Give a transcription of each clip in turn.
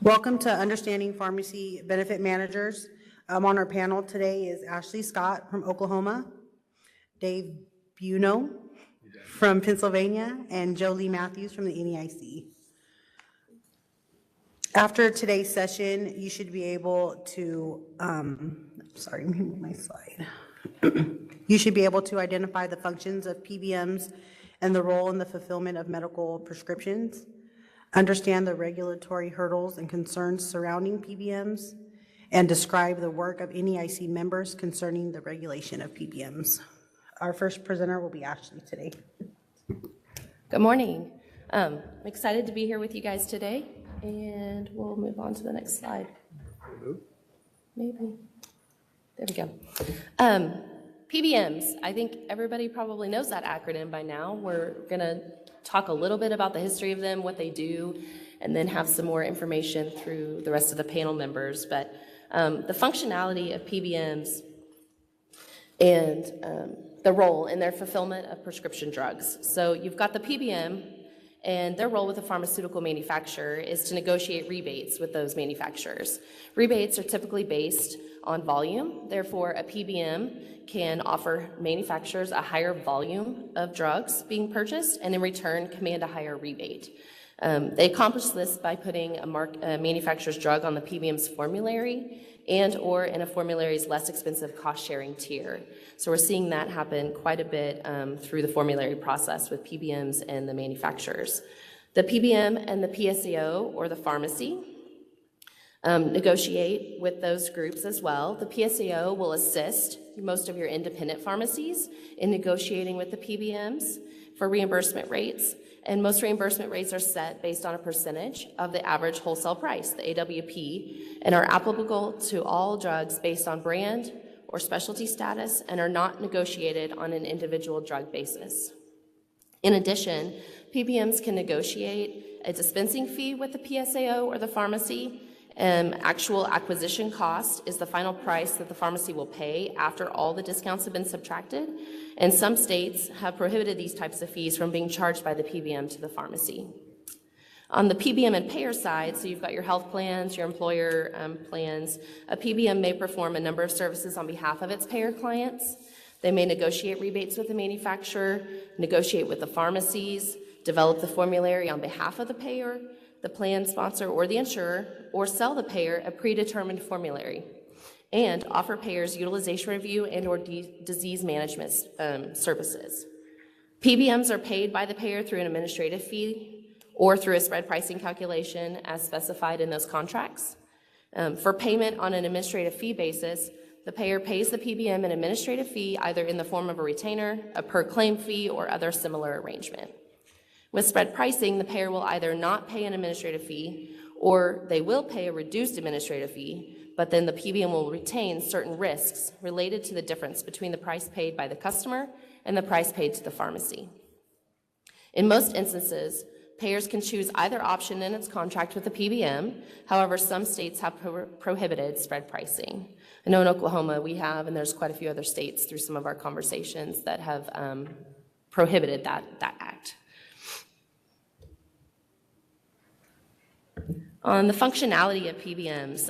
Welcome to Understanding Pharmacy Benefit Managers. On our panel today is Ashley Scott from Oklahoma, Dave Buno from Pennsylvania, and Jolie Matthews from the NEIC. After today's session, you should be able to, sorry, let me move my slide. You should be able to identify the functions of PBMs and the role in the fulfillment of medical prescriptions, understand the regulatory hurdles and concerns surrounding PBMs, and describe the work of NEIC members concerning the regulation of PBMs. Our first presenter will be Ashley today. Good morning. I'm excited to be here with you guys today, and we'll move on to the next slide. Maybe. There we go. PBMs, I think everybody probably knows that acronym by now. We're going to talk a little bit about the history of them, what they do, and then have some more information through the rest of the panel members. But the functionality of PBMs and the role in their fulfillment of prescription drugs. So you've got the PBM, and their role with a pharmaceutical manufacturer is to negotiate rebates with those manufacturers. Rebates are typically based on volume. Therefore, a PBM can offer manufacturers a higher volume of drugs being purchased and in return command a higher rebate. They accomplish this by putting a manufacturer's drug on the PBM's formulary and or in a formulary's less expensive cost-sharing tier. So we're seeing that happen quite a bit through the formulary process with PBMs and the manufacturers. The PBM and the PSAO, or the pharmacy, negotiate with those groups as well. The PSAO will assist most of your independent pharmacies in negotiating with the PBMs for reimbursement rates, and most reimbursement rates are set based on a percentage of the average wholesale price, the AWP, and are applicable to all drugs based on brand or specialty status and are not negotiated on an individual drug basis. In addition, PBMs can negotiate a dispensing fee with the PSAO or the pharmacy. Actual acquisition cost is the final price that the pharmacy will pay after all the discounts have been subtracted, and some states have prohibited these types of fees from being charged by the PBM to the pharmacy. On the PBM and payer side, so you've got your health plans, your employer plans, a PBM may perform a number of services on behalf of its payer clients. They may negotiate rebates with the manufacturer, negotiate with the pharmacies, develop the formulary on behalf of the payer, the plan sponsor, or the insurer, or sell the payer a predetermined formulary, and offer payers utilization review and or disease management services. PBMs are paid by the payer through an administrative fee or through a spread pricing calculation as specified in those contracts. For payment on an administrative fee basis, the payer pays the PBM an administrative fee either in the form of a retainer, a per claim fee, or other similar arrangement. With spread pricing, the payer will either not pay an administrative fee or they will pay a reduced administrative fee, but then the PBM will retain certain risks related to the difference between the price paid by the customer and the price paid to the pharmacy. In most instances, payers can choose either option in its contract with the PBM. However, some states have prohibited spread pricing. I know in Oklahoma we have, and there's quite a few other states through some of our conversations that have prohibited that act. On the functionality of PBMs,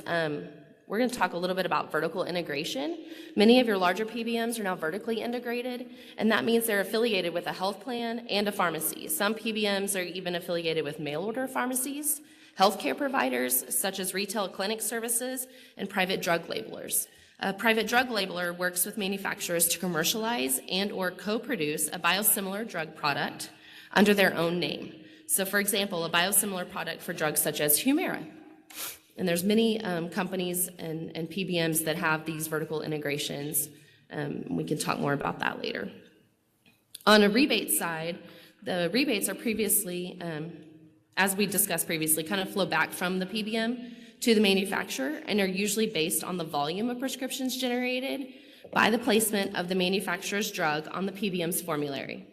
we're going to talk a little bit about vertical integration. Many of your larger PBMs are now vertically integrated, and that means they're affiliated with a health plan and a pharmacy. Some PBMs are even affiliated with mail order pharmacies, healthcare providers such as retail clinic services, and private drug labelers. A private drug labeler works with manufacturers to commercialize and or co-produce a biosimilar drug product under their own name. So for example, a biosimilar product for drugs such as Humira. And there's many companies and PBMs that have these vertical integrations. We can talk more about that later. On a rebate side, the rebates are previously, as we discussed previously, kind of flow back from the PBM to the manufacturer and are usually based on the volume of prescriptions generated by the placement of the manufacturer's drug on the PBM's formulary.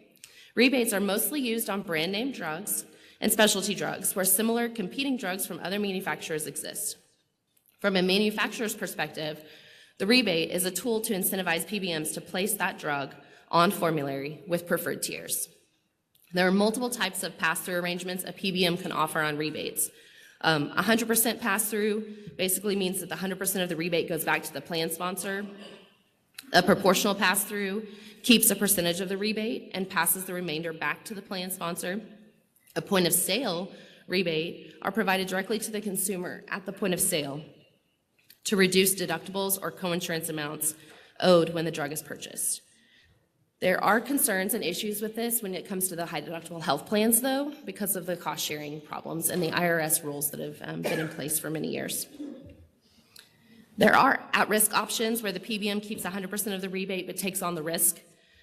Rebates are mostly used on brand name drugs and specialty drugs where similar competing drugs from other manufacturers exist. From a manufacturer's perspective, the rebate is a tool to incentivize PBMs to place that drug on formulary with preferred tiers. There are multiple types of pass-through arrangements a PBM can offer on rebates. 100% pass-through basically means that the 100% of the rebate goes back to the plan sponsor. A proportional pass-through keeps a percentage of the rebate and passes the remainder back to the plan sponsor. A point of sale rebate are provided directly to the consumer at the point of sale to reduce deductibles or coinsurance amounts owed when the drug is purchased. There are concerns and issues with this when it comes to the high deductible health plans, though, because of the cost sharing problems and the IRS rules that have been in place for many years. There are at-risk options where the PBM keeps 100% of the rebate but takes on the risk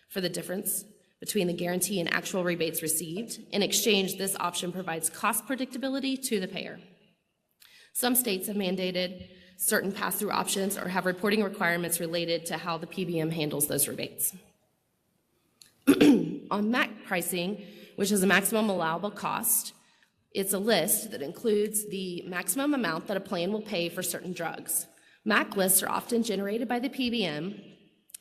for the difference between the guarantee and actual rebates received. In exchange, this option provides cost predictability to the payer. Some states have mandated certain pass-through options or have reporting requirements related to how the PBM handles those rebates. On MAC pricing, which is a maximum allowable cost, it's a list that includes the maximum amount that a plan will pay for certain drugs. MAC lists are often generated by the PBM.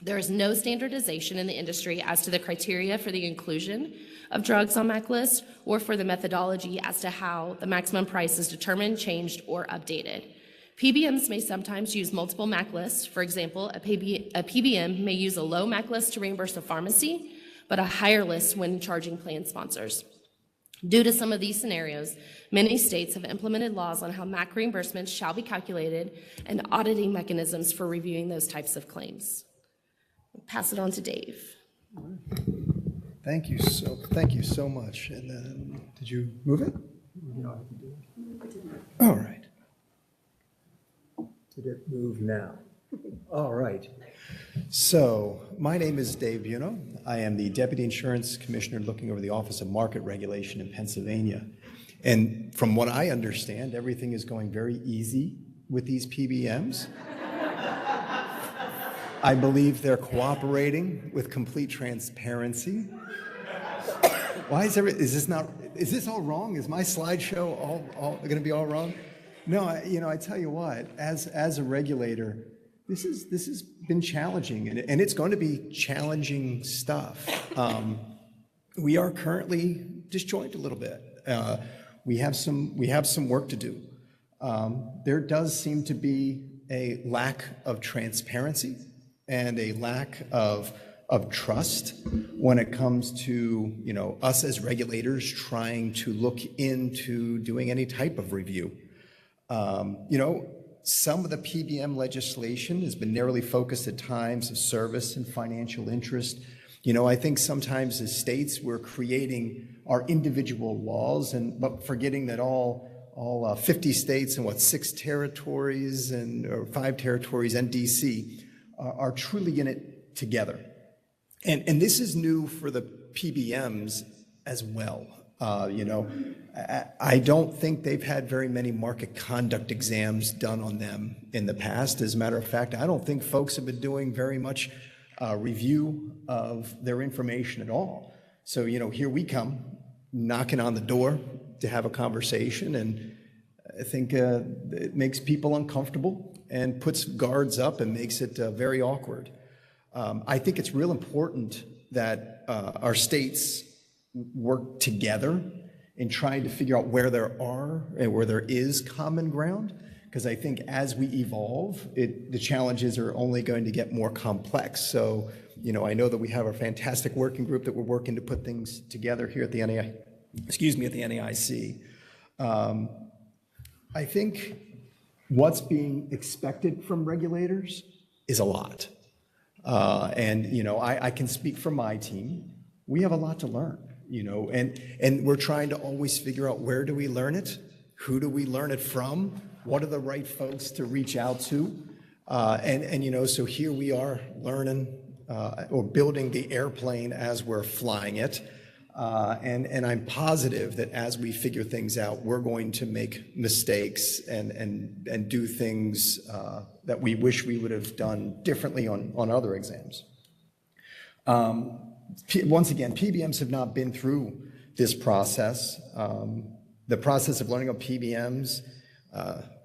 There is no standardization in the industry as to the criteria for the inclusion of drugs on MAC lists or for the methodology as to how the maximum price is determined, changed, or updated. PBMs may sometimes use multiple MAC lists. For example, a PBM may use a low MAC list to reimburse a pharmacy, but a higher list when charging plan sponsors. Due to some of these scenarios, many states have implemented laws on how MAC reimbursements shall be calculated and auditing mechanisms for reviewing those types of claims. I'll pass it on to Dave. Thank you so much. And then, did you move it? No, I can do it. All right. Did it move now? All right. So, my name is Dave Buno. I am the Deputy Insurance Commissioner looking over the Office of Market Regulation in Pennsylvania. And from what I understand, everything is going very easy with these PBMs. I believe they're cooperating with complete transparency. Why is this all wrong? Is my slideshow all going to be all wrong? No, I tell you what, as a regulator, this has been challenging, and it's going to be challenging stuff. We are currently disjointed a little bit. We have some work to do. There does seem to be a lack of transparency and a lack of trust when it comes to us as regulators trying to look into doing any type of review. Some of the PBM legislation has been narrowly focused at times of service and financial interest. I think sometimes as states we're creating our individual laws but forgetting that all 50 states and 6 territories or 5 territories and DC are truly in it together. And this is new for the PBMs as well. I don't think they've had very many market conduct exams done on them in the past. As a matter of fact, I don't think folks have been doing very much review of their information at all. So, here we come knocking on the door to have a conversation, and I think it makes people uncomfortable and puts guards up and makes it very awkward. I think it's real important that our states work together in trying to figure out where there are and where there is common ground, because I think as we evolve, the challenges are only going to get more complex. So, I know that we have a fantastic working group that we're working to put things together here at the NAIC. I think what's being expected from regulators is a lot. I can speak for my team. We have a lot to learn, and we're trying to always figure out where do we learn it, who do we learn it from, what are the right folks to reach out to, so here we are learning or building the airplane as we're flying it, and I'm positive that as we figure things out, we're going to make mistakes and do things that we wish we would have done differently on other exams. Once again, PBMs have not been through this process. The process of learning about PBMs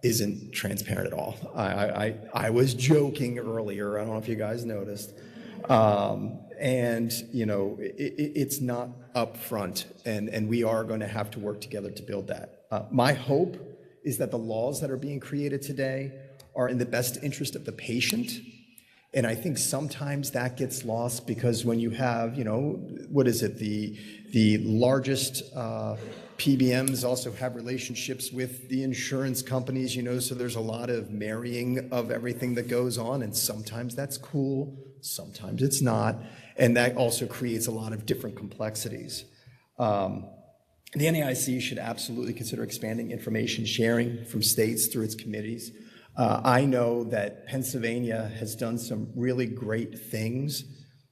isn't transparent at all. I was joking earlier, I don't know if you guys noticed, it's not upfront, and we are going to have to work together to build that. My hope is that the laws that are being created today are in the best interest of the patient. And I think sometimes that gets lost because when you have, what is it, the largest PBMs also have relationships with the insurance companies, so there's a lot of marrying of everything that goes on, and sometimes that's cool, sometimes it's not, and that also creates a lot of different complexities. The NAIC should absolutely consider expanding information sharing from states through its committees. I know that Pennsylvania has done some really great things,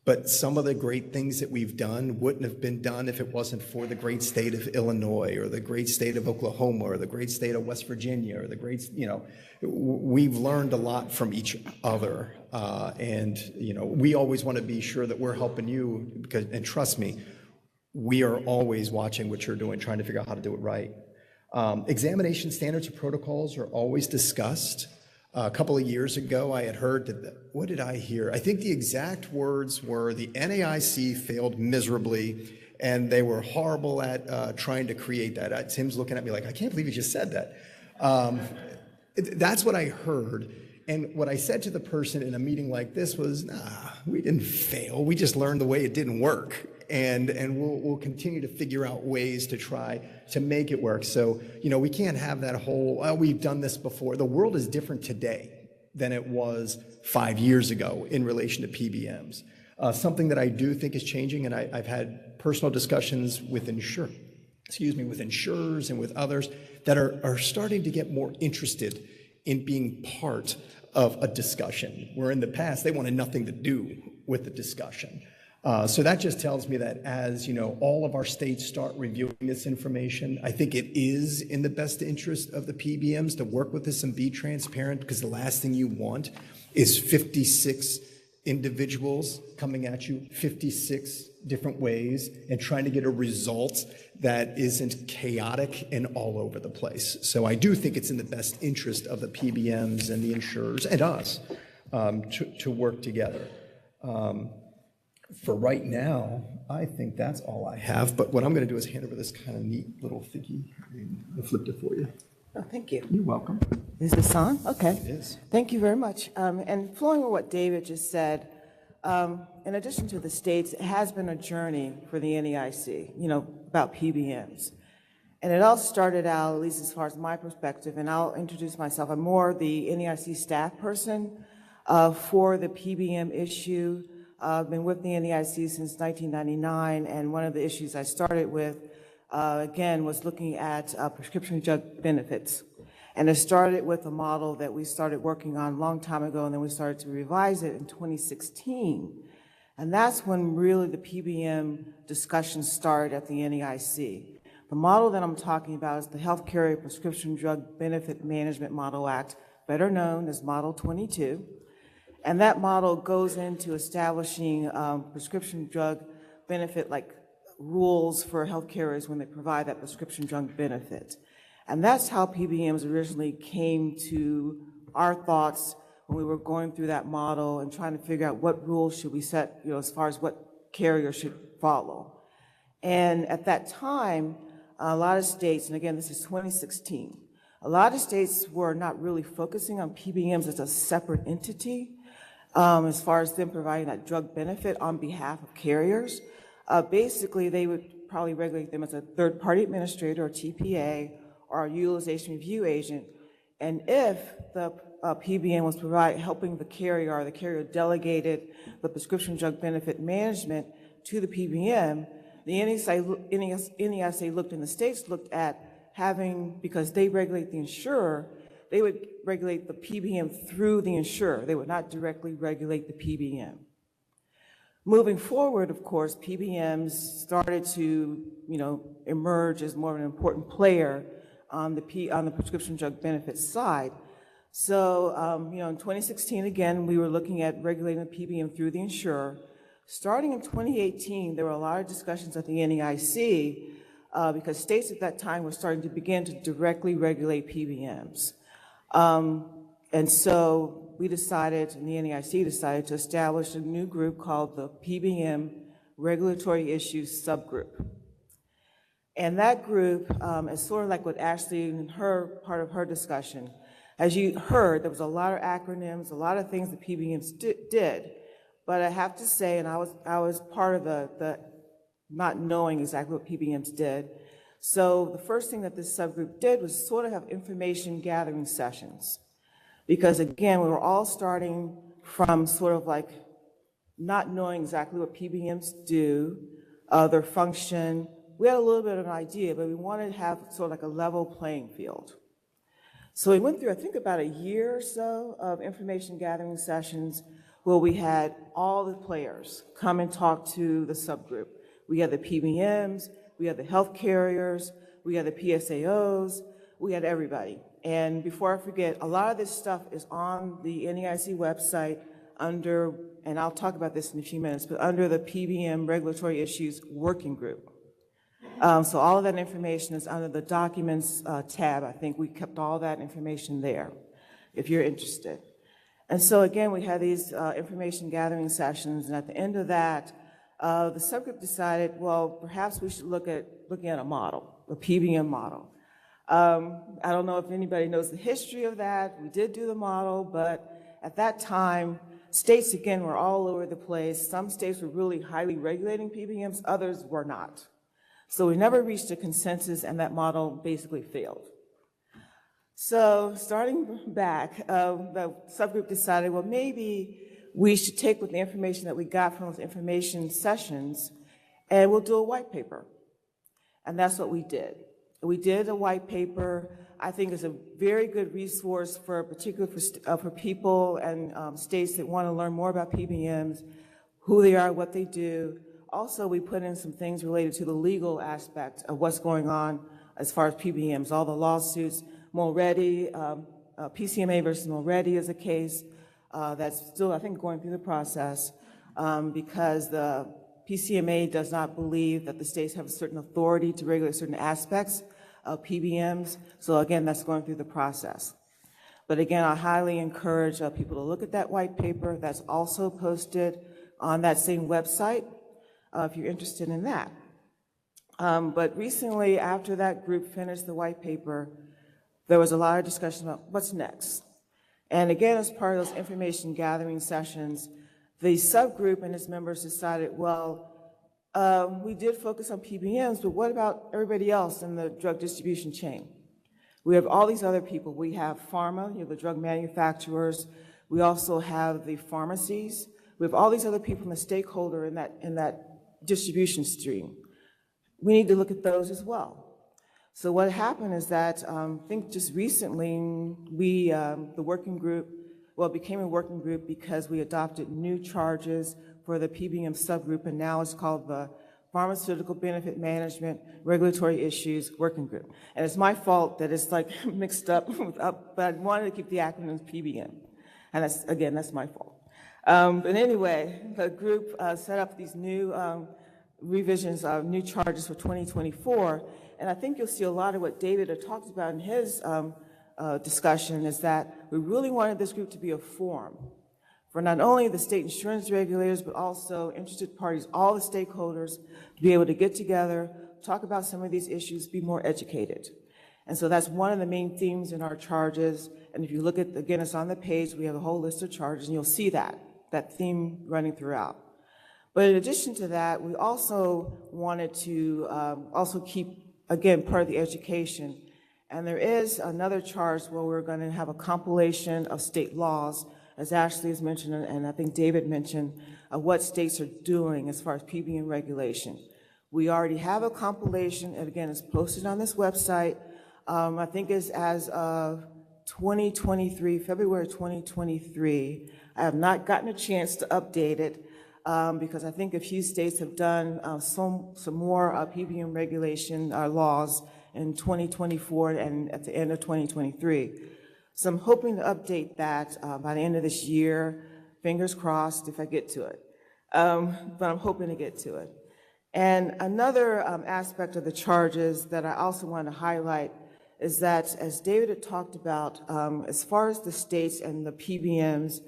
but some of the great things that we've done wouldn't have been done if it wasn't for the great state of Illinois or the great state of Oklahoma or the great state of West Virginia or the great, we've learned a lot from each other. We always want to be sure that we're helping you because, and trust me, we are always watching what you're doing, trying to figure out how to do it right. Examination standards or protocols are always discussed. A couple of years ago, I had heard what did I hear? I think the exact words were the NAIC failed miserably and they were horrible at trying to create that. Tim's looking at me like, I can't believe you just said that. That's what I heard. And what I said to the person in a meeting like this was, nah, we didn't fail. We just learned the way it didn't work. And we'll continue to figure out ways to try to make it work. So, we can't have that whole, we've done this before. The world is different today than it was 5 years ago in relation to PBMs. Something that I do think is changing, and I've had personal discussions with insurers and with others that are starting to get more interested in being part of a discussion, where in the past they wanted nothing to do with the discussion. So that just tells me that as all of our states start reviewing this information, I think it is in the best interest of the PBMs to work with this and be transparent, because the last thing you want is 56 individuals coming at you 56 different ways and trying to get a result that isn't chaotic and all over the place. So I do think it's in the best interest of the PBMs and the insurers and us to work together. For right now, I think that's all I have, but what I'm going to do is hand over this kind of neat little thingy. I flipped it for you. Oh, thank you. You're welcome. Is this on? Okay. It is. Thank you very much. And flowing with what David just said, in addition to the states, it has been a journey for the NAIC, about PBMs. And it all started out, at least as far as my perspective, and I'll introduce myself. I'm more the NAIC staff person for the PBM issue. I've been with the NAIC since 1999, and one of the issues I started with, again, was looking at prescription drug benefits. And it started with a model that we started working on a long time ago, and then we started to revise it in 2016. And that's when really the PBM discussion started at the NAIC. The model that I'm talking about is the Health Carrier Prescription Drug Benefit Management Model Act, better known as Model 22. And that model goes into establishing prescription drug benefit, like rules for health carriers when they provide that prescription drug benefit. And that's how PBMs originally came to our thoughts when we were going through that model and trying to figure out what rules should we set, as far as what carrier should follow. And at that time, a lot of states, and again, this is 2016, a lot of states were not really focusing on PBMs as a separate entity, as far as them providing that drug benefit on behalf of carriers. Basically, they would probably regulate them as a third-party administrator or TPA or a utilization review agent. And if the PBM was helping the carrier, or the carrier delegated the prescription drug benefit management to the PBM, the NAIC looked, and the states looked at having, because they regulate the insurer, they would regulate the PBM through the insurer. They would not directly regulate the PBM. Moving forward, of course, PBMs started to, emerge as more of an important player on the prescription drug benefits side. So, in 2016, again, we were looking at regulating the PBM through the insurer. Starting in 2018, there were a lot of discussions at the NAIC because states at that time were starting to begin to directly regulate PBMs. And so we decided, and the NAIC decided, to establish a new group called the PBM Regulatory Issues Subgroup. And that group is sort of like what Ashley, in her part of her discussion, as you heard, there was a lot of acronyms, a lot of things that PBMs did. But I have to say, and I was part of the not knowing exactly what PBMs did. So the first thing that this subgroup did was sort of have information gathering sessions. Because again, we were all starting from sort of like not knowing exactly what PBMs do, their function. We had a little bit of an idea, but we wanted to have sort of like a level playing field. So we went through, I think, about a year or so of information gathering sessions where we had all the players come and talk to the subgroup. We had the PBMs, we had the health carriers, we had the PSAOs, we had everybody. And before I forget, a lot of this stuff is on the NEIC website under, and I'll talk about this in a few minutes, but under the PBM Regulatory Issues Working Group. So all of that information is under the Documents tab. I think we kept all that information there, if you're interested. And so again, we had these information gathering sessions, and at the end of that, the subgroup decided, well, perhaps we should looking at a model, a PBM model. I don't know if anybody knows the history of that. We did do the model, but at that time, states, again, were all over the place. Some states were really highly regulating PBMs, others were not. So we never reached a consensus, and that model basically failed. So starting back, the subgroup decided, well, maybe we should take with the information that we got from those information sessions, and we'll do a white paper. And that's what we did. We did a white paper. I think it's a very good resource for particularly for people and states that want to learn more about PBMs, who they are, what they do. Also, we put in some things related to the legal aspect of what's going on as far as PBMs, all the lawsuits. Molretti, PCMA versus Molretti is a case that's still, I think, going through the process because the PCMA does not believe that the states have a certain authority to regulate certain aspects of PBMs. So again, that's going through the process. But again, I highly encourage people to look at that white paper. That's also posted on that same website if you're interested in that. But recently, after that group finished the white paper, there was a lot of discussion about what's next. And again, as part of those information gathering sessions, the subgroup and its members decided, well, we did focus on PBMs, but what about everybody else in the drug distribution chain? We have all these other people. We have pharma, the drug manufacturers. We also have the pharmacies. We have all these other people in the stakeholder in that distribution stream. We need to look at those as well. So what happened is that I think just recently we, the working group, well, it became a working group because we adopted new charges for the PBM subgroup, and now it's called the Pharmaceutical Benefit Management Regulatory Issues Working Group. And it's my fault that it's like mixed up, but I wanted to keep the acronyms PBM. And that's, again, that's my fault. But anyway, the group set up these new revisions of new charges for 2024. And I think you'll see a lot of what David had talked about in his discussion is that we really wanted this group to be a forum for not only the state insurance regulators, but also interested parties, all the stakeholders, to be able to get together, talk about some of these issues, be more educated. And so that's one of the main themes in our charges. And if you look at, again, it's on the page, we have a whole list of charges, and you'll see that theme running throughout. But in addition to that, we also wanted to also keep, again, part of the education. And there is another charge where we're going to have a compilation of state laws, as Ashley has mentioned, and I think David mentioned, what states are doing as far as PBM regulation. We already have a compilation, and again, it's posted on this website. I think it's as of 2023, February 2023. I have not gotten a chance to update it because I think a few states have done some more PBM regulation laws in 2024 and at the end of 2023. So I'm hoping to update that by the end of this year, fingers crossed if I get to it. But I'm hoping to get to it. And another aspect of the charges that I also want to highlight is that, as David had talked about, as far as the states and the PBMs,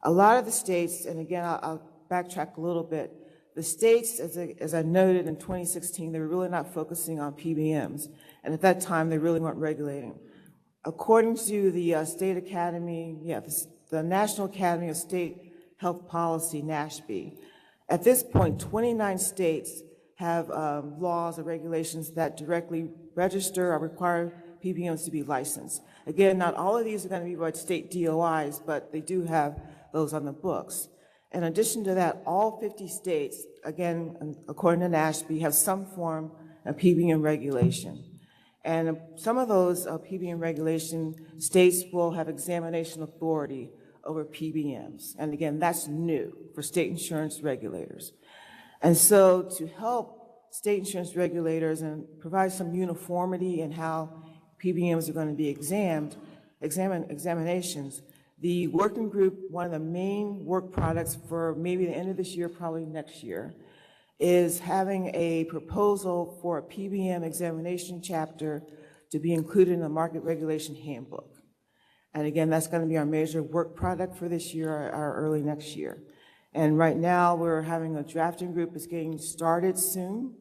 a lot of the states, and again, I'll backtrack a little bit, the states, as I noted in 2016, they were really not focusing on PBMs. And at that time, they really weren't regulating. According to the State Academy, the National Academy of State Health Policy, NASHB, at this point, 29 states have laws or regulations that directly register or require PBMs to be licensed. Again, not all of these are going to be by state DOIs, but they do have those on the books. In addition to that, all 50 states, again, according to NASHB, have some form of PBM regulation. And some of those PBM regulation states will have examination authority over PBMs. And again, that's new for state insurance regulators. And so to help state insurance regulators and provide some uniformity in how PBMs are going to be examinations, the working group, one of the main work products for maybe the end of this year, probably next year, is having a proposal for a PBM examination chapter to be included in the market regulation handbook. And again, that's going to be our major work product for this year or early next year. And right now, we're having a drafting group that's getting started soon.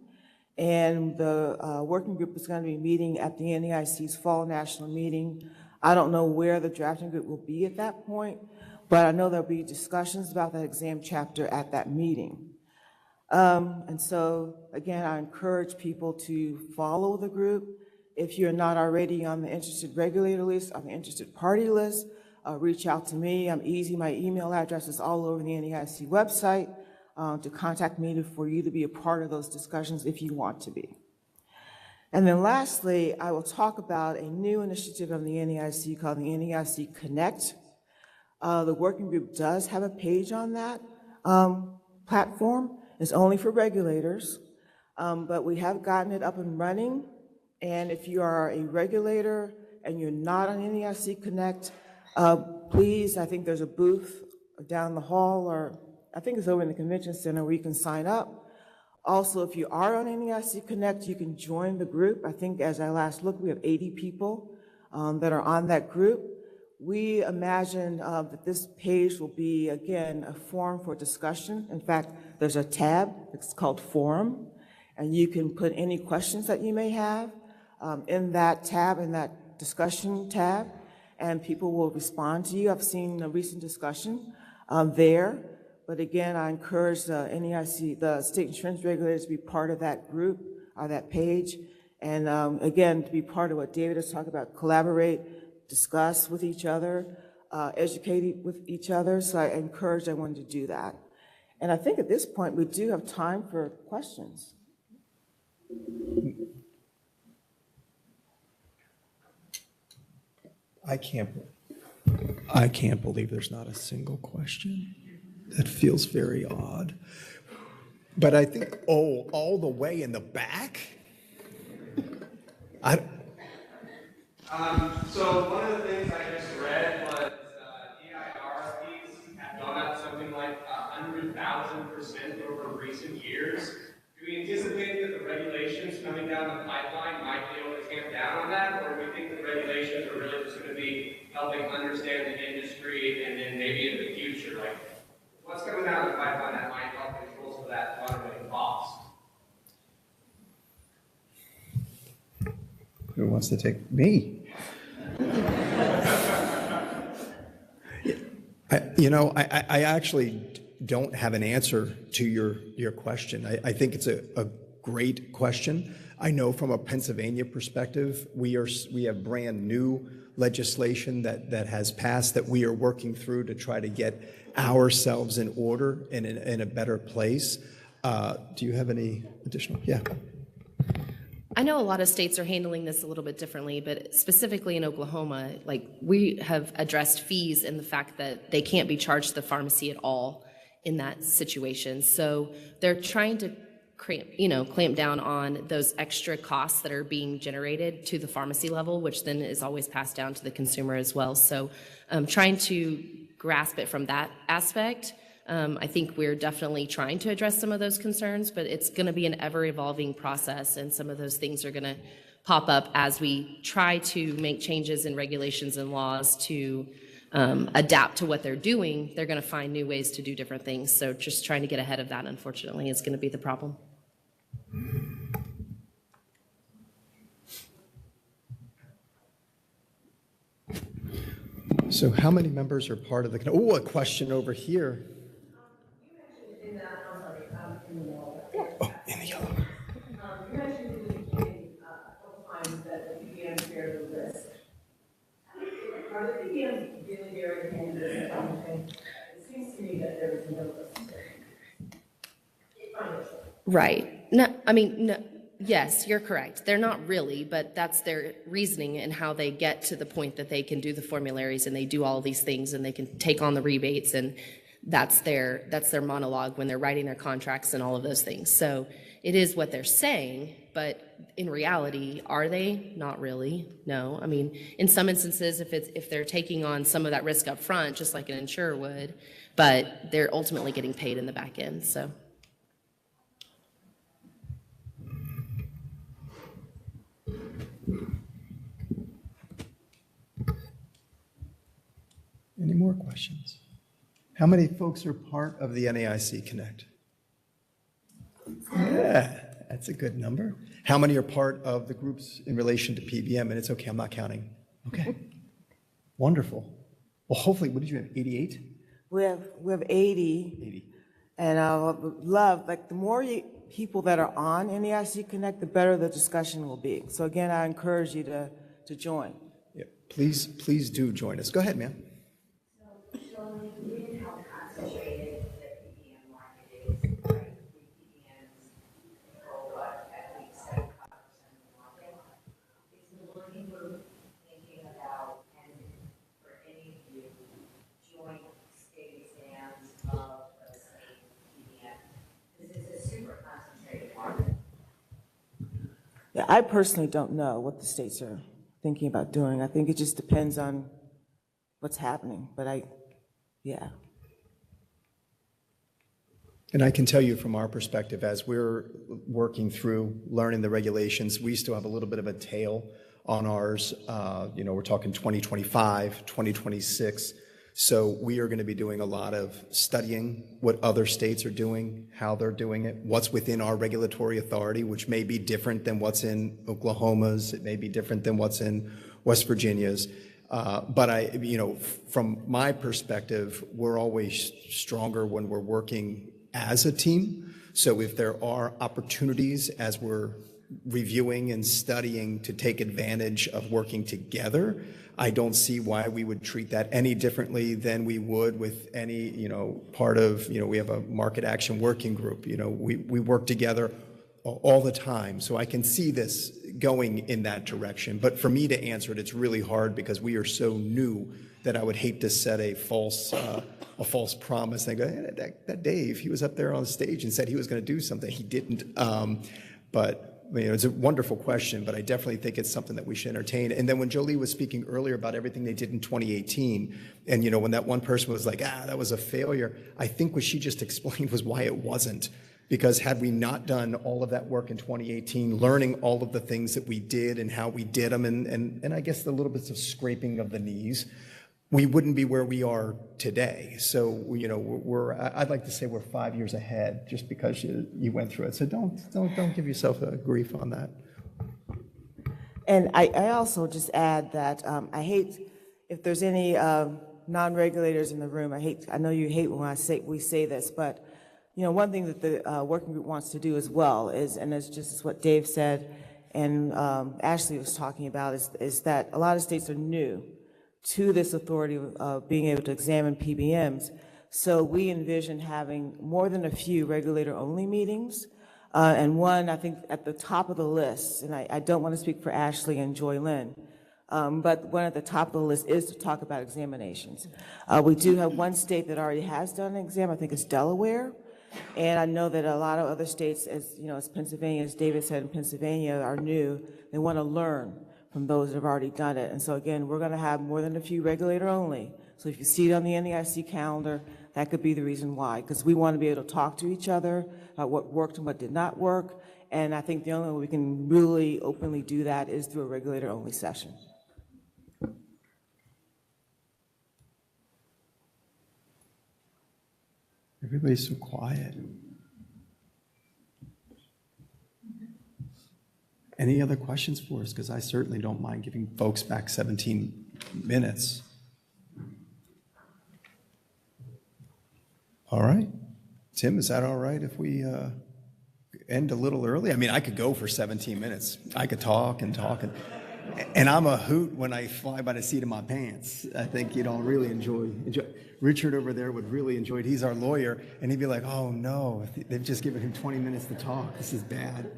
And the working group is going to be meeting at the NAIC's fall national meeting. I don't know where the drafting group will be at that point, but I know there'll be discussions about that exam chapter at that meeting. And so, again, I encourage people to follow the group. If you're not already on the interested regulator list, on the interested party list, reach out to me. I'm easy. My email address is all over the NAIC website to contact me for you to be a part of those discussions if you want to be. And then lastly, I will talk about a new initiative of the NAIC called the NAIC Connect. The working group does have a page on that platform. It's only for regulators, but we have gotten it up and running. And if you are a regulator and you're not on NAIC Connect, please, I think there's a booth down the hall, or I think it's over in the convention center where you can sign up. Also, if you are on NAIC Connect, you can join the group. I think as I last looked, we have 80 people that are on that group. We imagine that this page will be, again, a forum for discussion. In fact, there's a tab, it's called Forum, and you can put any questions that you may have in that tab, in that discussion tab, and people will respond to you. I've seen a recent discussion there. But again, I encourage the NAIC, the state insurance regulators, to be part of that group or that page. And again, to be part of what David has talked about, collaborate, discuss with each other, educate with each other. So I encourage everyone to do that. And I think at this point, we do have time for questions. I can't believe there's not a single question. That feels very odd. But I think, all the way in the back? So one of the things I just read was EIR fees have gone up something like 100,000% over recent years. Do we anticipate that the regulations coming down the pipeline might be able to tamp down on that, or do we think the regulations are really just going to be helping understand the industry and then maybe in the future, like what's coming down the pipeline that might help control some of that runaway cost? Who wants to take me? I actually don't have an answer to your question. I think it's a great question. I know from a Pennsylvania perspective, we have brand new legislation that has passed that we are working through to try to get ourselves in order and in a better place. Do you have any additional? Yeah. I know a lot of states are handling this a little bit differently, but specifically in Oklahoma, like we have addressed fees and the fact that they can't be charged to the pharmacy at all in that situation. So they're trying to clamp down on those extra costs that are being generated to the pharmacy level, which then is always passed down to the consumer as well. So trying to grasp it from that aspect. I think we're definitely trying to address some of those concerns, but it's going to be an ever-evolving process, and some of those things are going to pop up as we try to make changes in regulations and laws to adapt to what they're doing, they're going to find new ways to do different things. So just trying to get ahead of that, unfortunately, is going to be the problem. So how many members are part of the, oh, a question over here. Oh, in the yellow. You mentioned in the beginning a couple times that the PBMs bear the risk. Are the PBMs really bearing the hand of this something? It seems to me that there is no risk. Right. No, I mean, no, yes, you're correct. They're not really, but that's their reasoning and how they get to the point that they can do the formularies and they do all of these things and they can take on the rebates, and that's their monologue when they're writing their contracts and all of those things. So it is what they're saying, but in reality, are they? Not really. No. I mean, in some instances, if they're taking on some of that risk up front, just like an insurer would, but they're ultimately getting paid in the back end. So. Any more questions? How many folks are part of the NAIC Connect? Yeah, that's a good number. How many are part of the groups in relation to PBM? And it's okay, I'm not counting. Okay. Wonderful. Well, hopefully, what did you have, 88? We have 80. 80. And I would love, like, the more people that are on NAIC Connect, the better the discussion will be. So again, I encourage you to join. Yeah, please do join us. Go ahead, ma'am. Showing given how concentrated the PBM market is, right? PBMs control what, at least 75% of the market. Is the working group thinking about, and for any of you, joint state exams of the state PBM? Because it's a super concentrated market. Yeah, I personally don't know what the states are thinking about doing. I think it just depends on what's happening, but yeah. And I can tell you from our perspective, as we're working through learning the regulations, we still have a little bit of a tail on ours. We're talking 2025, 2026. So we are going to be doing a lot of studying what other states are doing, how they're doing it, what's within our regulatory authority, which may be different than what's in Oklahoma's. It may be different than what's in West Virginia's. But from my perspective, we're always stronger when we're working as a team. So if there are opportunities as we're reviewing and studying to take advantage of working together, I don't see why we would treat that any differently than we would with any, part of, we have a market action working group. We work together all the time. So I can see this going in that direction. But for me to answer it, it's really hard because we are so new that I would hate to set a false promise. And I go, that Dave, he was up there on stage and said he was going to do something. He didn't. But it's a wonderful question, but I definitely think it's something that we should entertain. And then when Jolie was speaking earlier about everything they did in 2018, and when that one person was like, that was a failure, I think what she just explained was why it wasn't. Because had we not done all of that work in 2018, learning all of the things that we did and how we did them, and I guess the little bits of scraping of the knees, we wouldn't be where we are today. So, I'd like to say we're 5 years ahead just because you went through it. So don't give yourself a grief on that. And I also just add that I hate, if there's any non-regulators in the room, I know you hate when we say this, but one thing that the working group wants to do as well is, and it's just what Dave said and Ashley was talking about, is that a lot of states are new to this authority of being able to examine PBMs. So we envision having more than a few regulator-only meetings, and one, I think, at the top of the list, and I don't want to speak for Ashley and Joy Lynn, but one at the top of the list is to talk about examinations. We do have one state that already has done an exam, I think it's Delaware, and I know that a lot of other states, as Pennsylvania, as David said, in Pennsylvania, are new. They want to learn from those that have already done it. And so again, we're going to have more than a few regulator only. So if you see it on the NAIC calendar, that could be the reason why, because we want to be able to talk to each other about what worked and what did not work. And I think the only way we can really openly do that is through a regulator only session. Everybody's so quiet. Any other questions for us? Because I certainly don't mind giving folks back 17 minutes. All right. Tim, is that all right if we end a little early? I mean, I could go for 17 minutes. I could talk and talk. And I'm a hoot when I fly by the seat of my pants. I think you'd all really enjoy. Richard over there would really enjoy it. He's our lawyer, and he'd be like, oh, no, they've just given him 20 minutes to talk. This is bad.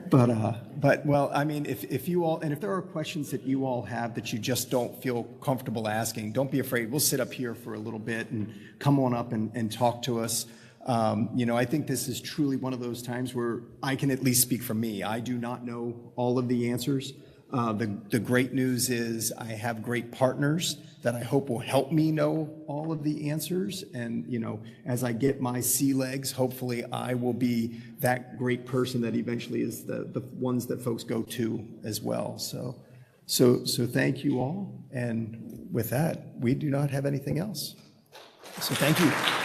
But well, I mean, if you all, and if there are questions that you all have that you just don't feel comfortable asking, don't be afraid. We'll sit up here for a little bit and come on up and talk to us. I think this is truly one of those times where I can at least speak for me. I do not know all of the answers. The great news is I have great partners that I hope will help me know all of the answers. And, as I get my sea legs, hopefully I will be that great person that eventually is the ones that folks go to as well. So thank you all. And with that, we do not have anything else. So thank you.